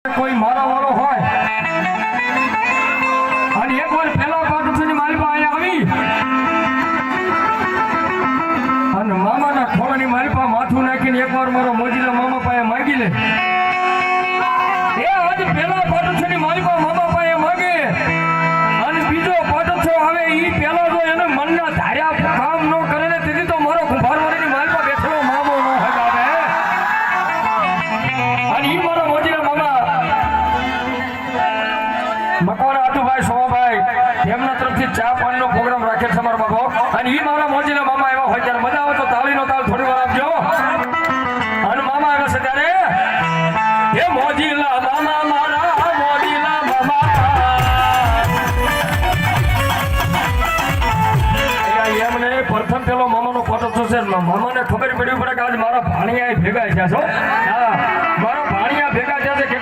કોઈ મારા વાળો હોય અને એક વાર પેલા પાટુની મારી પાસે આવી અને મામાના ખોળાની મારી પાસે માથું નાખીને એક વાર મારો મોજીલા મામા પાસે માગી લે એ આજ પેલા પાટુની મારી પાસે મામા પાસે માગે અને બીજો પાટો આવે ઈ પેલા જો એને મનના ધાર્યા કામ ન કરે ને તેથી તો મારો કુંભારવાળીની મારી પાસે બેઠેલો મામો ન હગાવે અને ઈ મારો મોજીલા મામા મકવાણા આદુભાઈ સોમાભાઈ એમના તરફથી ચા પાણીનો પ્રોગ્રામ રાખે છે મારો બાબો અને ઈ મારા મોજીલા મામા એવા હોય ત્યારે મજા આવે તો તાળીનો તાળ થોડી વાર આપજો અને મામા આવે છે ત્યારે એ મોજીલા મામા મારા મોજીલા મામા એમને પ્રથમ પેલો મામાનો ફોટો છે મામાને ખબર પડી પડે કે આજ મારા ભાણિયા ભેગા થયા છો હા મારા ભાણિયા ભેગા થયા છે